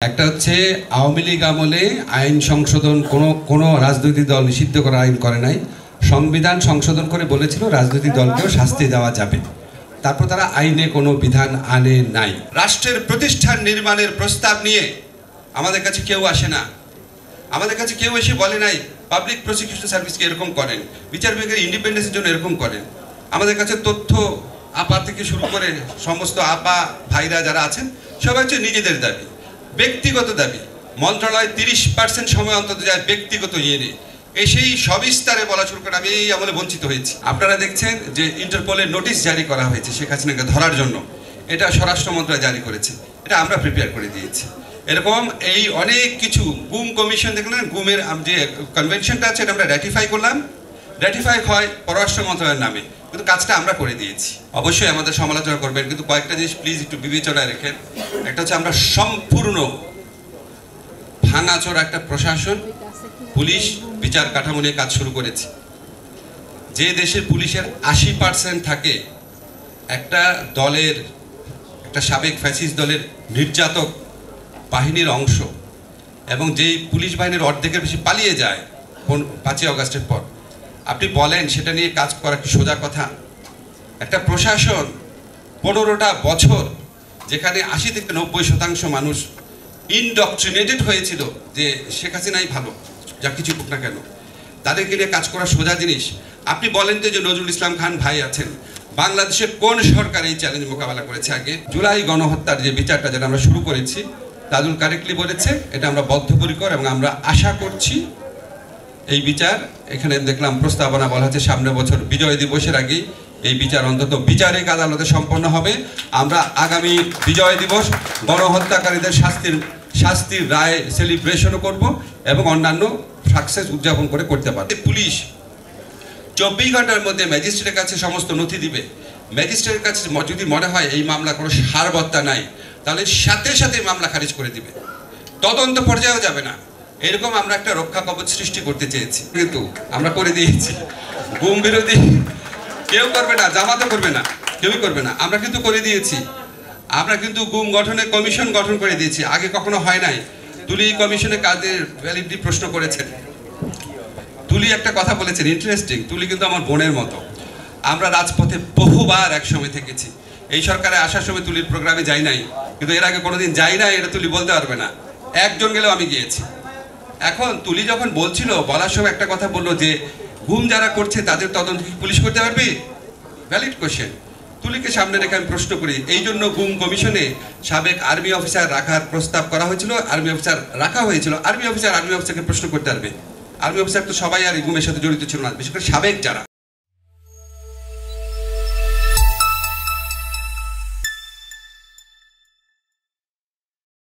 একটা হচ্ছে আওয়ামী লীগ আমলে আইন সংশোধন কোনো রাজনৈতিক দল নিষিদ্ধ করা আইন করে নাই। সংবিধান সংশোধন করে বলেছিল রাজনৈতিক দলকেও শাস্তি দেওয়া যাবে, তারপর তারা আইনে কোনো বিধান আনে নাই। রাষ্ট্রের প্রতিষ্ঠান নির্মাণের প্রস্তাব নিয়ে আমাদের কাছে কেউ আসে না, আমাদের কাছে কেউ এসে বলে নাই পাবলিক প্রসিকিউশন সার্ভিসকে এরকম করেন, বিচার বিভাগের ইন্ডিপেন্ডেন্সের জন্য এরকম করেন। আমাদের কাছে তথ্য আপা থেকে শুরু করে সমস্ত আপা ভাইরা যারা আছেন সবাই হচ্ছে নিজেদের দাবি, ব্যক্তিগত দাবি। মন্ত্রণালয় 30% সময় অন্তত যায় ব্যক্তিগত ইয়ে নিয়ে, সেই সবিস্তারে বলা শুরু করে আমি এই আমলে বঞ্চিত হয়েছি। আপনারা দেখছেন যে ইন্টারপোলের নোটিশ জারি করা হয়েছে শেখ হাসিনাকে ধরার জন্য, এটা স্বরাষ্ট্র মন্ত্রণালয় জারি করেছে, এটা আমরা প্রিপেয়ার করে দিয়েছি। এরকম এই অনেক কিছু গুম কমিশন দেখলেন, গুমের যে কনভেনশনটা আছে এটা আমরা র্যাটিফাই করলাম, র্যাটিফাই হয় পররাষ্ট্র মন্ত্রণালয়ের নামে, কিন্তু কাজটা আমরা করে দিয়েছি। অবশ্যই আমাদের সমালোচনা করবেন, কিন্তু কয়েকটা জিনিস প্লিজ একটু বিবেচনায় রেখেন। একটা হচ্ছে আমরা সম্পূর্ণ ভাঙাচোরা একটা প্রশাসন, পুলিশ, বিচার কাঠামো নিয়ে কাজ শুরু করেছি। যে দেশের পুলিশের 80% থাকে একটা দলের, একটা সাবেক ফ্যাসিস্ট দলের নির্যাতক বাহিনীর অংশ, এবং যেই পুলিশ বাহিনীর অর্ধেকের বেশি পালিয়ে যায় 5ই আগস্টের পর, আপনি বলেন সেটা নিয়ে কাজ করা কি সোজা কথা? একটা প্রশাসন 15টা বছর যেখানে 80 থেকে 90% মানুষ ইনডক্ট্রিনেটেড হয়েছিল যে শেখ হাসিনাই ভালো, যা কিছু হোক না কেন, তাদেরকে নিয়ে কাজ করা সোজা জিনিস? আপনি বলেন তো যে নজরুল ইসলাম খান ভাই আছেন, বাংলাদেশের কোন সরকার এই চ্যালেঞ্জ মোকাবেলা করেছে? আগে জুলাই গণহত্যার যে বিচারটা যেটা আমরা শুরু করেছি, তাজুল কারেক্টলি বলেছে এটা আমরা বদ্ধপরিকর, এবং আমরা আশা করছি এই বিচার, এখানে দেখলাম প্রস্তাবনা বলা হচ্ছে সামনের বছর বিজয় দিবসের আগেই এই বিচার অন্তত বিচারিক আদালতে সম্পন্ন হবে। আমরা আগামী বিজয় দিবস গণহত্যাকারীদের শাস্তির রায় সেলিব্রেশনও করব এবং অন্যান্য সাকসেস উদযাপন করতে পারবে। পুলিশ 24 ঘন্টার মধ্যে ম্যাজিস্ট্রেটের কাছে সমস্ত নথি দিবে। ম্যাজিস্ট্রেটের কাছে যদি মনে হয় এই মামলা কোনো সারবত্তা নাই, তাহলে সাথে সাথে মামলা খারিজ করে দিবে, তদন্ত পর্যায়েও যাবে না। এরকম আমরা একটা রক্ষা কবচ সৃষ্টি করতে চেয়েছি, কিন্তু আমরা করে দিয়েছি। গুম বিরোধী কেউ করবে না, জামাতও করবে না, কেউই করবে না, আমরা কিন্তু করে দিয়েছি। আমরা কিন্তু গুম গঠনের কমিশন গঠন করে দিয়েছি, আগে কখনো হয় নাই। তুলি কমিশনের কাজের ভ্যালিডিটি প্রশ্ন করেছেন, তুলি একটা কথা বলেছেন ইন্টারেস্টিং, তুলি কিন্তু আমার বোনের মতো। আমরা রাজপথে বহুবার একসময় থেকেছি, এই সরকারে আসার সময় তুলির প্রোগ্রামে যাই নাই, কিন্তু এর আগে কোনোদিন যাই নাই এটা তুলি বলতে পারবে না। একজন গেলেও আমি গিয়েছি। এখন তুলি যখন বলার সময় একটা কথা বললো যে গুম যারা করছে তাদের তদন্ত পুলিশ করতে পারবে, ভ্যালিড কোশ্চেন। তুলিকে সামনে রেখে আমি প্রশ্ন করি, এই জন্য গুম কমিশনে সাবেক আর্মি অফিসার রাখার প্রস্তাব করা হয়েছিল, আর্মি অফিসার রাখা হয়েছিল। আর্মি অফিসারকে প্রশ্ন করতে পারবে, আর্মি অফিসার তো সবাই আর এই গুমের সাথে জড়িত ছিল না, বিশেষ করে সাবেক যারা।